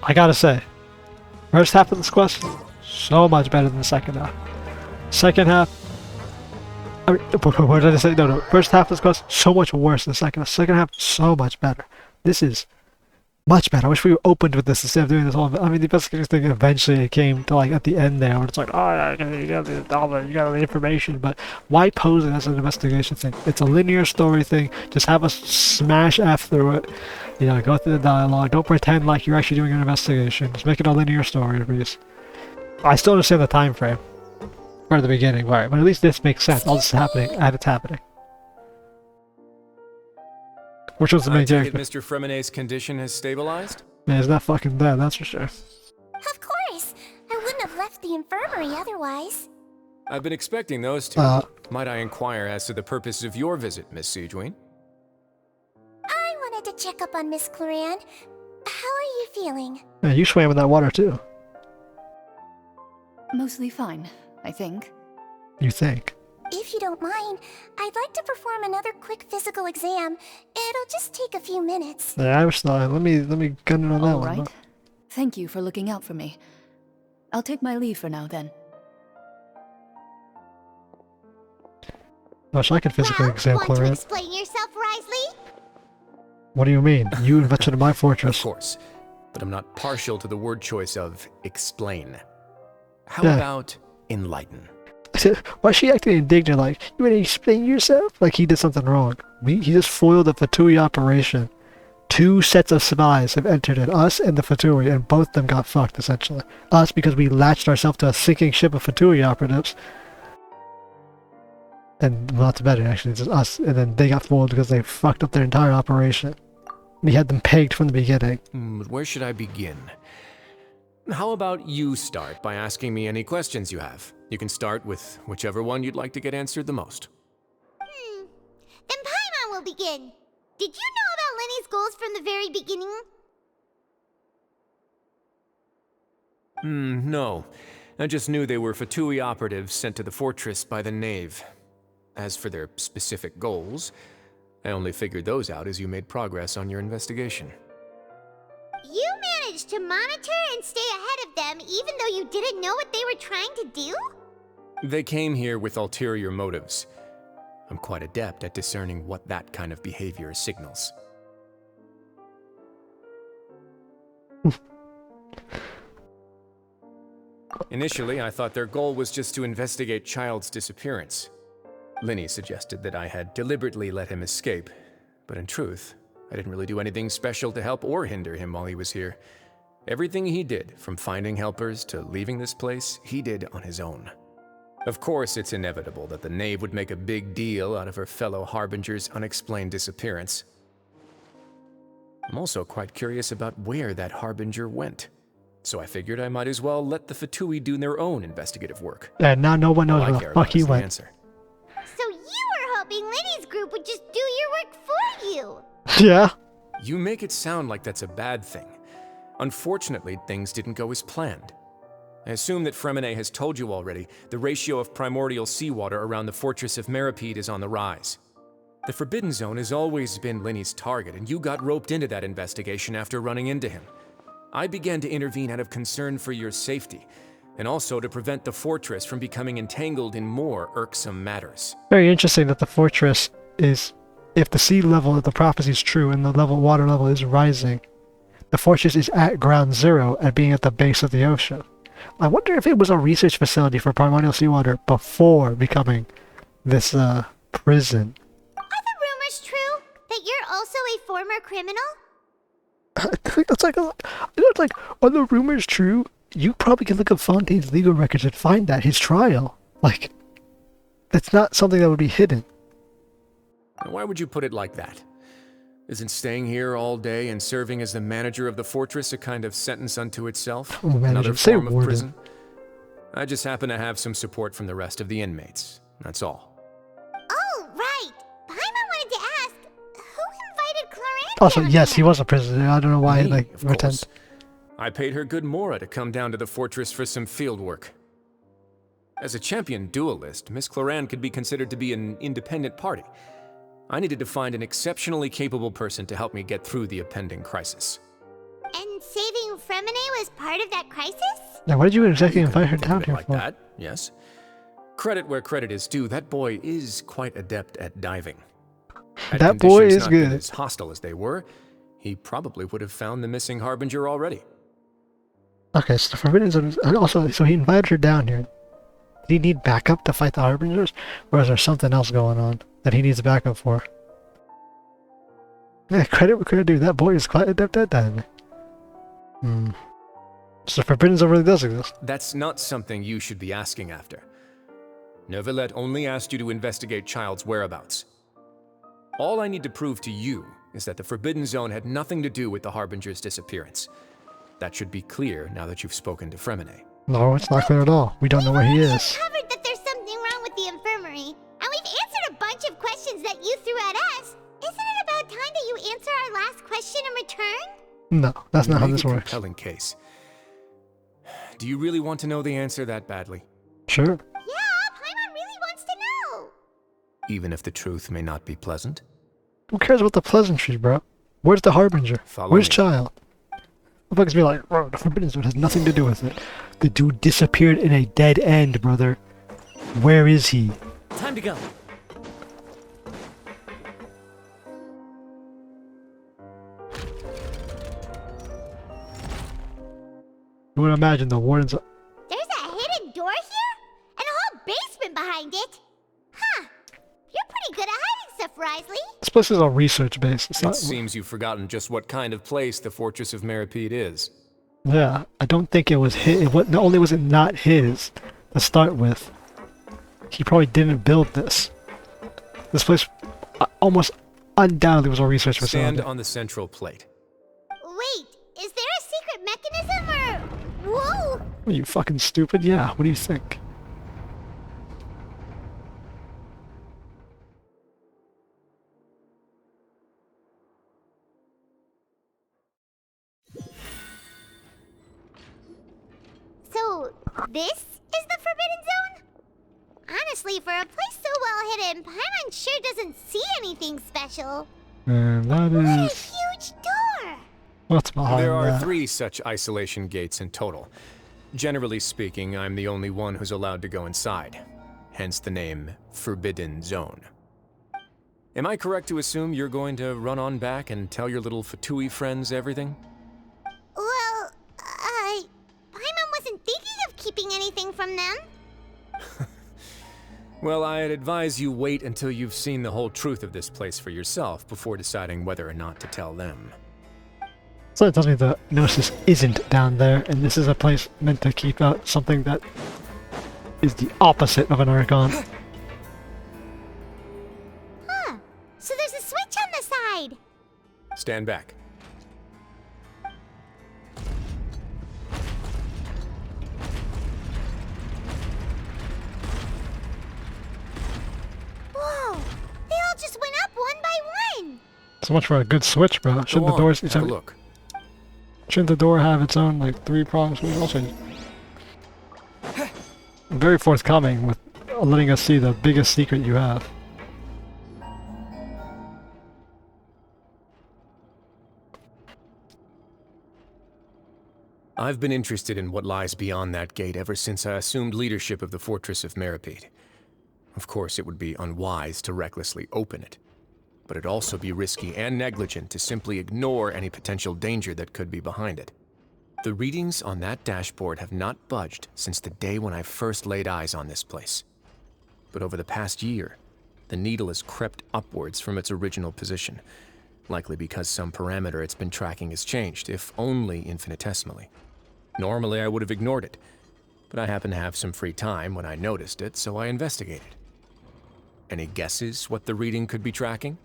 I gotta say, first half of this quest, so much better than the second half. Second half, I mean, what did I say? No, first half of this quest, so much worse than the second half. Second half, so much better. This is much better. I wish we were opened with this instead of doing this whole. I mean, the investigating thing eventually it came to like at the end there, where it's like, oh, you got the information, but why pose it as an investigation thing? It's a linear story thing. Just have us smash F through it. You know, go through the dialogue. Don't pretend like you're actually doing an investigation. Just make it a linear story, please. I still understand the time frame for the beginning, right? But at least this makes sense. All this is happening as it's happening. Which was the main character? Mr. Fremenay's condition has stabilized? Man, he's not fucking dead, that's for sure. Of course! I wouldn't have left the infirmary otherwise. I've been expecting those two. Might I inquire as to the purpose of your visit, Miss 𝐂𝐎𝐿? I wanted to check up on Miss 𝐂𝐎𝐿. How are you feeling? Yeah, you swam in that water too. Mostly fine, I think. You think? If you don't mind, I'd like to perform another quick physical exam. It'll just take a few minutes. Yeah, I was not. Let me gun it on that All one. right. Thank you for looking out for me. I'll take my leave for now then. Gosh, I could physically exam want to 𝐂𝐿𝐿. explain yourself, Wriothesley? What do you mean? You invested in my fortress. Of course, but I'm not partial to the word choice of explain. How Yeah. about enlighten? Why is she acting indignant like, you want to explain yourself? Like he did something wrong. He just foiled the Fatui operation. 2 sets of spies have entered in, us and the Fatui, and both of them got fucked, essentially. Us because we latched ourselves to a sinking ship of Fatui operatives. And well, not to better, actually, it's just us. And then they got foiled because they fucked up their entire operation. We had them pegged from the beginning. But where should I begin? How about you start by asking me any questions you have? You can start with whichever one you'd like to get answered the most. Then Paimon will begin. Did you know about Lenny's goals from the very beginning? No. I just knew they were Fatui operatives sent to the fortress by the Knave. As for their specific goals, I only figured those out as you made progress on your investigation. You managed to monitor and stay ahead of them even though you didn't know what they were trying to do? They came here with ulterior motives. I'm quite adept at discerning what that kind of behavior signals. Initially, I thought their goal was just to investigate Child's disappearance. Linny suggested that I had deliberately let him escape, but in truth, I didn't really do anything special to help or hinder him while he was here. Everything he did, from finding helpers to leaving this place, he did on his own. Of course, it's inevitable that the Knave would make a big deal out of her fellow Harbinger's unexplained disappearance. I'm also quite curious about where that Harbinger went, so I figured I might as well let the Fatui do their own investigative work. And now no one knows where the fuck he went. Answer. So you were hoping Lenny's group would just do your work for you? Yeah. You make it sound like that's a bad thing. Unfortunately, things didn't go as planned. I assume that Fremenay has told you already, the ratio of primordial seawater around the fortress of Meropide is on the rise. The Forbidden Zone has always been Linny's target, and you got roped into that investigation after running into him. I began to intervene out of concern for your safety, and also to prevent the fortress from becoming entangled in more irksome matters. Very interesting that the fortress is, if the sea level of the prophecy is true and the water level is rising, the fortress is at ground zero and being at the base of the ocean. I wonder if it was a research facility for primordial seawater before becoming this prison. Are the rumors true? That you're also a former criminal? I think that's like, are the rumors true? You probably can look up Fontaine's legal records and find that, his trial. Like, that's not something that would be hidden. Why would you put it like that? Isn't staying here all day and serving as the manager of the fortress a kind of sentence unto itself? Oh, Another say form of warden. prison? I just happen to have some support from the rest of the inmates. That's all. Oh, right. Paimon wanted to ask, who invited 𝐂𝐿𝐿 Also, down yes, he here? was a prisoner. I don't know why, Me, like, of pretend. course. I paid her good mora to come down to the fortress for some field work. As a champion duelist, Miss 𝐂𝐿𝐿 could be considered to be an independent party. I needed to find an exceptionally capable person to help me get through the impending crisis. And saving think Fremine was part of that crisis? Now, what did you exactly invite her Think down of it here like for? that, yes. Credit where credit is due, that boy is quite adept at diving. Had That boy conditions is not been good. as hostile as they were, he probably would have found the missing Harbinger already. Okay, so the Forbidden Zone is, also, so he invited her down here. Did he need backup to fight the Harbingers? Or is there something else going on that he needs backup for? Yeah, credit where credit due. That boy is quite adept at diving. So the Forbidden Zone really does exist. That's not something you should be asking after. Neuvillette only asked you to investigate Child's whereabouts. All I need to prove to you is that the Forbidden Zone had nothing to do with the Harbinger's disappearance. That should be clear now that you've spoken to Fremine. No, it's not clear at all. We don't know where he We is. covered that there's something wrong with the infirmary, and we've answered a bunch of questions that you threw at us. Isn't it about time that you answer our last question in return? No, that's not how Make this a works. compelling case. Do you really want to know the answer that badly? Sure. Yeah, Paimon really wants to know. Even if the truth may not be pleasant? Who cares about the pleasantries, bro? Where's the Harbinger? Follow Where's me. Child? The fuck's be like, bro, the Forbidden Zone has nothing to do with it. The dude disappeared in a dead end, brother. Where is he? Time to go. You would imagine the wardens. There's a hidden door here? And a whole basement behind it? Huh. You're pretty good at hiding stuff, Wriothesley. This place is all research based. It's It not. seems you've forgotten just what kind of place the Fortress of Meripede is. Yeah, I don't think it was his. Not only was it not his to start with, he probably didn't build this. This place almost undoubtedly was a research Stand facility. on the central plate. Wait, is there a secret mechanism or... Whoa! Are you fucking stupid? Yeah, what do you think? So, this is the Forbidden Zone? Honestly, for a place so well hidden, Paimon sure doesn't see anything special. And that What a is huge door! what's behind There are that. 3 such isolation gates in total. Generally speaking, I'm the only one who's allowed to go inside. Hence the name Forbidden Zone. Am I correct to assume you're going to run on back and tell your little Fatui friends everything? Well, Paimon wasn't thinking of keeping anything from them. Well, I'd advise you wait until you've seen the whole truth of this place for yourself before deciding whether or not to tell them. So it tells me the Gnosis isn't down there, and this is a place meant to keep out something that is the opposite of an Archon. Huh. So there's a switch on the side. Stand back. Whoa! They all just went up one by one. So much for a good switch, bro. Go Shouldn't the on, doors? have a look. Shouldn't the door have its own like 3 prongs? Also, very forthcoming with letting us see the biggest secret you have. I've been interested in what lies beyond that gate ever since I assumed leadership of the Fortress of Meripede. Of course, it would be unwise to recklessly open it, but it'd also be risky and negligent to simply ignore any potential danger that could be behind it. The readings on that dashboard have not budged since the day when I first laid eyes on this place. But over the past year, the needle has crept upwards from its original position, likely because some parameter it's been tracking has changed, if only infinitesimally. Normally, I would have ignored it, but I happened to have some free time when I noticed it, so I investigated. Any guesses what the reading could be tracking?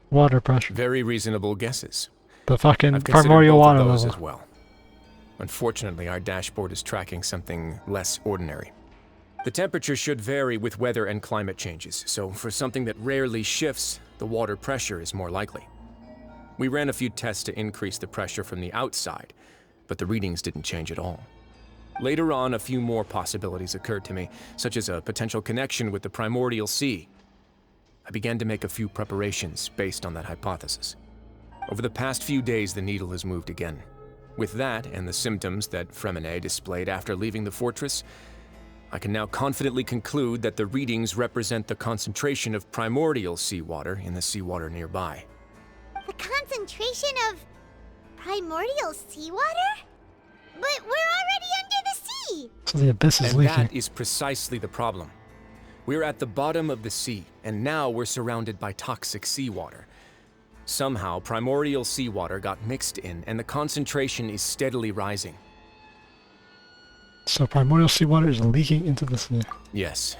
Water pressure. Very reasonable guesses. The fucking I've considered primordial both water of those level. as well. Unfortunately, our dashboard is tracking something less ordinary. The temperature should vary with weather and climate changes, so for something that rarely shifts, the water pressure is more likely. We ran a few tests to increase the pressure from the outside, but the readings didn't change at all. Later on, a few more possibilities occurred to me, such as a potential connection with the primordial sea. I began to make a few preparations based on that hypothesis. Over the past few days, the needle has moved again. With that, and the symptoms that Fremine displayed after leaving the fortress, I can now confidently conclude that the readings represent the concentration of primordial seawater in the seawater nearby. The concentration of primordial seawater? But we're already under the sea! So the abyss is And leaking. that is precisely the problem. We're at the bottom of the sea, and now we're surrounded by toxic seawater. Somehow, primordial seawater got mixed in, and the concentration is steadily rising. So primordial seawater is leaking into the sea. Yes,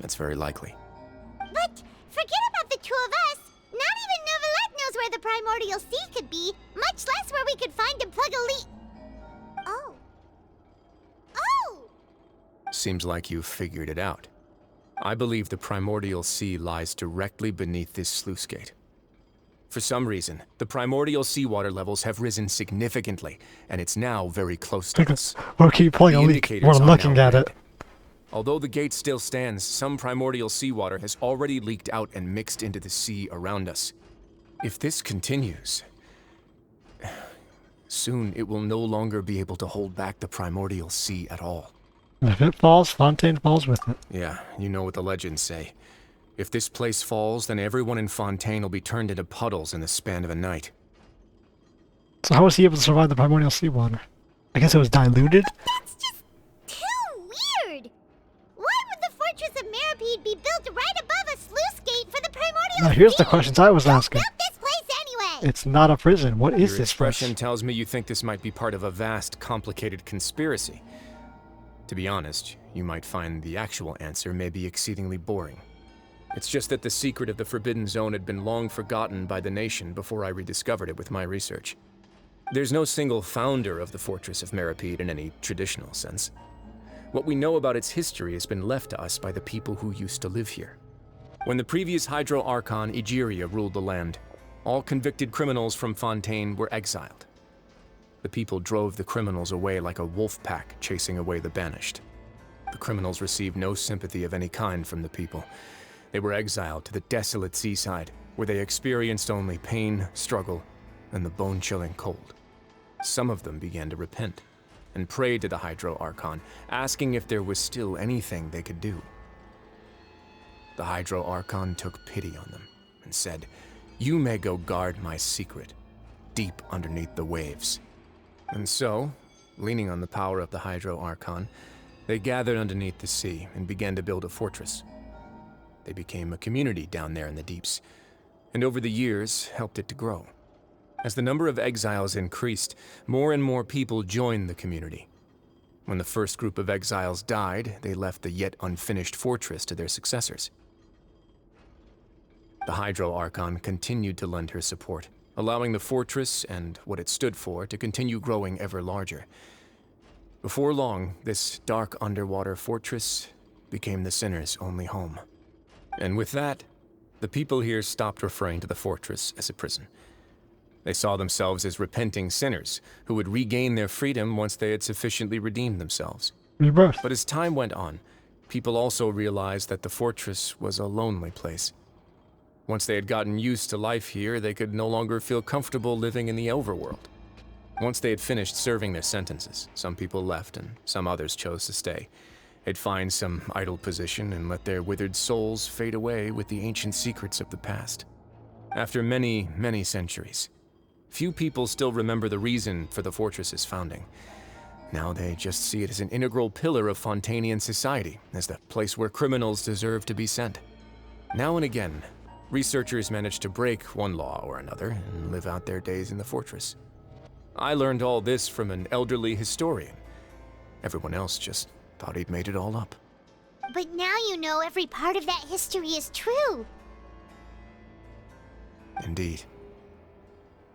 that's very likely. But forget about the two of us! Not even Novelette knows where the primordial sea could be, much less where we could find and plug a leak. Oh. Oh! Seems like you've figured it out. I believe the primordial sea lies directly beneath this sluice gate. For some reason, the primordial seawater levels have risen significantly, and it's now very close to us. We'll keep pulling The a leak. indicators We're are looking now at red. it. Although the gate still stands, some primordial seawater has already leaked out and mixed into the sea around us. If this continues, soon it will no longer be able to hold back the primordial sea at all. And if it falls, Fontaine falls with it. Yeah, you know what the legends say. If this place falls, then everyone in Fontaine will be turned into puddles in the span of a night. So how was he able to survive the primordial seawater? I guess it was diluted? That's just too weird! Why would the Fortress of Meripede be built right above a sluice gate for the primordial Now here's the sea? questions I was Who asking. built this place anyway? It's not a prison. What is Your this expression place? tells me you think this might be part of a vast, complicated conspiracy. To be honest, you might find the actual answer may be exceedingly boring. It's just that the secret of the Forbidden Zone had been long forgotten by the nation before I rediscovered it with my research. There's no single founder of the Fortress of Meripede in any traditional sense. What we know about its history has been left to us by the people who used to live here. When the previous Hydro Archon Egeria ruled the land, all convicted criminals from Fontaine were exiled. The people drove the criminals away like a wolf pack chasing away the banished. The criminals received no sympathy of any kind from the people. They were exiled to the desolate seaside, where they experienced only pain, struggle, and the bone-chilling cold. Some of them began to repent, and prayed to the Hydro Archon, asking if there was still anything they could do. The Hydro Archon took pity on them, and said, "You may go guard my secret, deep underneath the waves." And so, leaning on the power of the Hydro Archon, they gathered underneath the sea and began to build a fortress. They became a community down there in the deeps, and over the years helped it to grow. As the number of exiles increased, more and more people joined the community. When the first group of exiles died, they left the yet unfinished fortress to their successors. The Hydro Archon continued to lend her support, allowing the fortress and what it stood for to continue growing ever larger. Before long, this dark underwater fortress became the sinner's only home. And with that, the people here stopped referring to the fortress as a prison. They saw themselves as repenting sinners who would regain their freedom once they had sufficiently redeemed themselves. Rebirth. But as time went on, people also realized that the fortress was a lonely place. Once they had gotten used to life here, they could no longer feel comfortable living in the overworld. Once they had finished serving their sentences, some people left and some others chose to stay. They'd find some idle position and let their withered souls fade away with the ancient secrets of the past. After many, many centuries, few people still remember the reason for the fortress's founding. Now they just see it as an integral pillar of Fontainian society, as the place where criminals deserve to be sent. Now and again, researchers manage to break one law or another and live out their days in the fortress. I learned all this from an elderly historian. Everyone else just thought he'd made it all up. But now you know every part of that history is true. Indeed.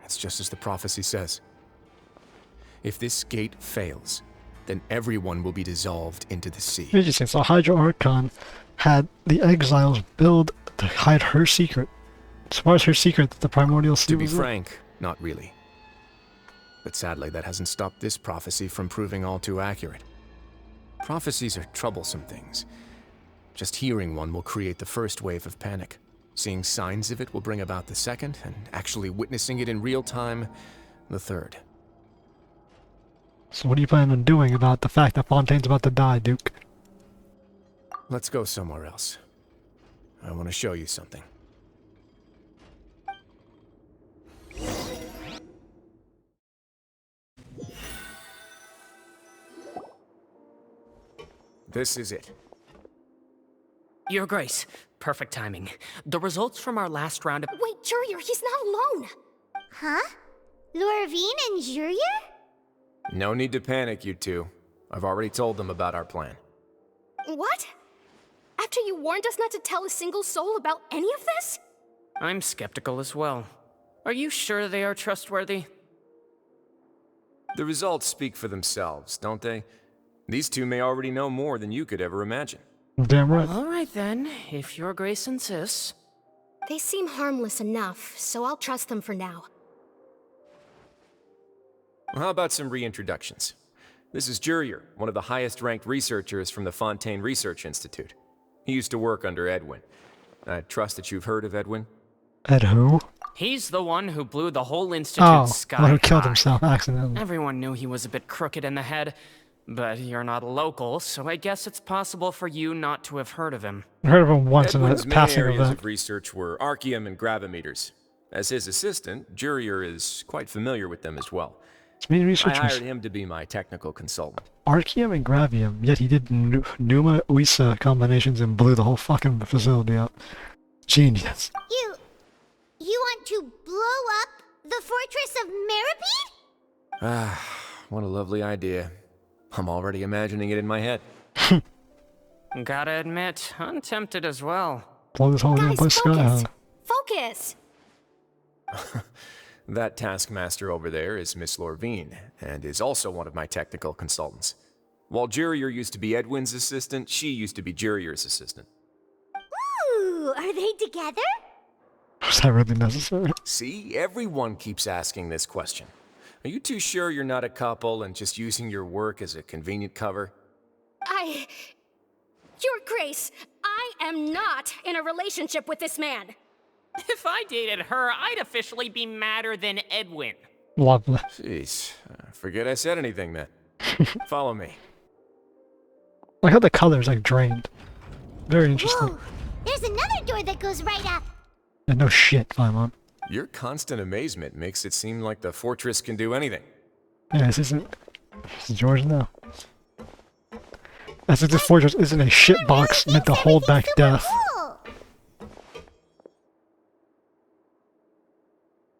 It's just as the prophecy says. If this gate fails, then everyone will be dissolved into the sea. Interesting. So Hydro Archon had the exiles build to hide her secret. As far as her secret, that the primordial sea To be was in. frank, not really. But sadly, that hasn't stopped this prophecy from proving all too accurate. Prophecies are troublesome things. Just hearing one will create the first wave of panic. Seeing signs of it will bring about the second, and actually witnessing it in real time, the third. So what do you plan on doing about the fact that Fontaine's about to die, Duke? Let's go somewhere else. I want to show you something. This is it. Your Grace, perfect timing. The results from our last round of— Wait, Jurier, he's not alone! Huh? Lorvine and Jurier? No need to panic, you two. I've already told them about our plan. What? After you warned us not to tell a single soul about any of this? I'm skeptical as well. Are you sure they are trustworthy? The results speak for themselves, don't they? These two may already know more than you could ever imagine. Damn right. All right then, if Your Grace insists. They seem harmless enough, so I'll trust them for now. Well, how about some reintroductions? This is Jurier, one of the highest-ranked researchers from the Fontaine Research Institute. He used to work under Edwin. I trust that you've heard of Edwin? Ed who? He's the one who blew the whole institute sky the one who killed high. himself accidentally. Everyone knew he was a bit crooked in the head, but you're not local, so I guess it's possible for you not to have heard of him. I heard of him once Edwin's in a main passing areas event. of research were archium and gravimeters. As his assistant, Jurier is quite familiar with them as well. His main I research was hired him to be my technical consultant. Archium and Gravium, yet he did Numa Uisa combinations and blew the whole fucking facility up. Genius. You want to blow up the fortress of Meripede? Ah, what a lovely idea. I'm already imagining it in my head. Gotta admit, I'm tempted as well. Blow this whole damn Guys, place sky focus! high. Focus! That taskmaster over there is Miss Lorvine, and is also one of my technical consultants. While Jurier used to be Edwin's assistant, she used to be Jurier's assistant. Ooh, are they together? Was that really necessary? See, everyone keeps asking this question. Are you too sure you're not a couple and just using your work as a convenient cover? Your Grace, I am not in a relationship with this man. If I dated her, I'd officially be madder than Edwin. Lovely. Jeez, forget I said anything then. Follow me. Like how the color's like drained. Very interesting. Whoa, there's another door that goes right up. Yeah, no shit, Paimon. Your constant amazement makes it seem like the fortress can do anything. Yeah, this isn't. This is yours now. As if this fortress isn't a shit box meant to hold back death. Cool.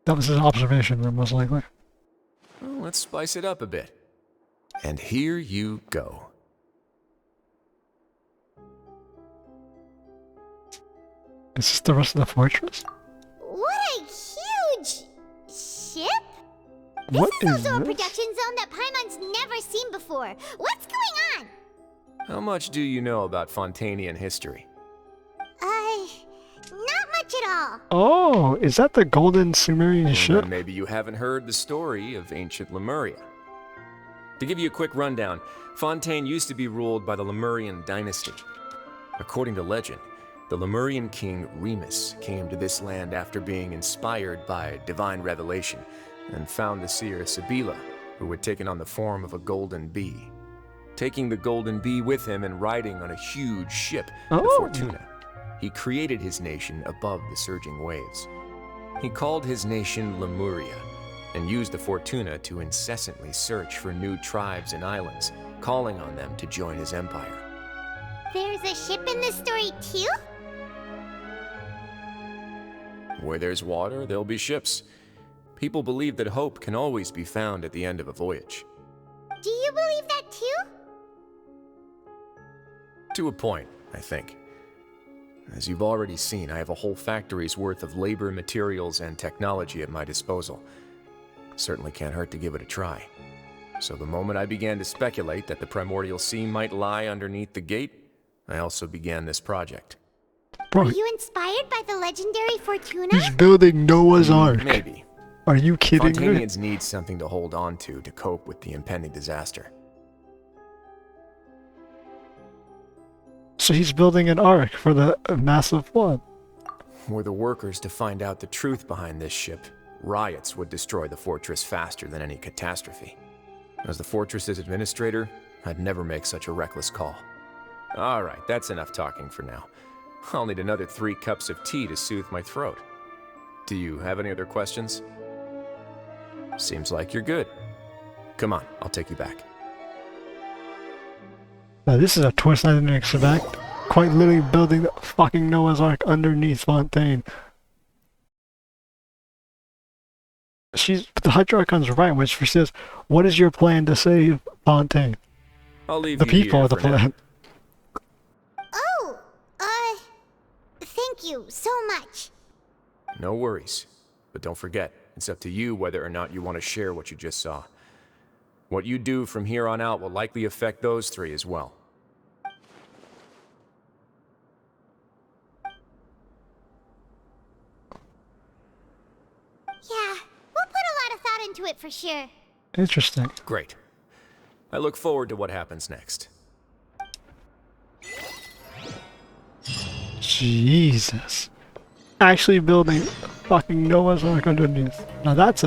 That was his observation room, most likely. Well, let's spice it up a bit. And here you go. Is this the rest of the fortress? What a huge ship! What This is is also a this? production zone that Paimon's never seen before. What's going on? How much do you know about Fontainian history? Not much at all. Oh, is that the golden Sumerian ship? Then maybe you haven't heard the story of ancient Lemuria. To give you a quick rundown, Fontaine used to be ruled by the Lemurian dynasty. According to legend, the Lemurian king Remus came to this land after being inspired by divine revelation and found the seer Sibila, who had taken on the form of a golden bee. Taking the golden bee with him and riding on a huge ship, the Oh. Fortuna, he created his nation above the surging waves. He called his nation Lemuria and used the Fortuna to incessantly search for new tribes and islands, calling on them to join his empire. There's a ship in this story too? Where there's water, there'll be ships. People believe that hope can always be found at the end of a voyage. Do you believe that too? To a point, I think. As you've already seen, I have a whole factory's worth of labor, materials, and technology at my disposal. Certainly can't hurt to give it a try. So the moment I began to speculate that the primordial sea might lie underneath the gate, I also began this project. Bro, Were you inspired by the legendary Fortuna? he's building Noah's Ark. Maybe. Are you kidding me? Fontainians need something to hold on to cope with the impending disaster. So he's building an ark for the massive flood. Were the workers to find out the truth behind this ship, riots would destroy the fortress faster than any catastrophe. As the fortress's administrator, I'd never make such a reckless call. Alright, that's enough talking for now. I'll need another 3 cups of tea to soothe my throat. Do you have any other questions? Seems like you're good. Come on, I'll take you back. Now this is a twist I didn't expect. Quite literally building the fucking Noah's Ark underneath Fontaine. The Hydra Archon's right when she says, "What is your plan to save Fontaine?" I'll leave The you people here are the for now. plan. Oh, thank you so much. No worries. But don't forget, it's up to you whether or not you want to share what you just saw. What you do from here on out will likely affect those 3 as well. Yeah, we'll put a lot of thought into it for sure. Interesting. Great. I look forward to what happens next. Jesus. Actually building fucking Noah's Ark underneath. Now that's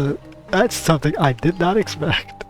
something I did not expect.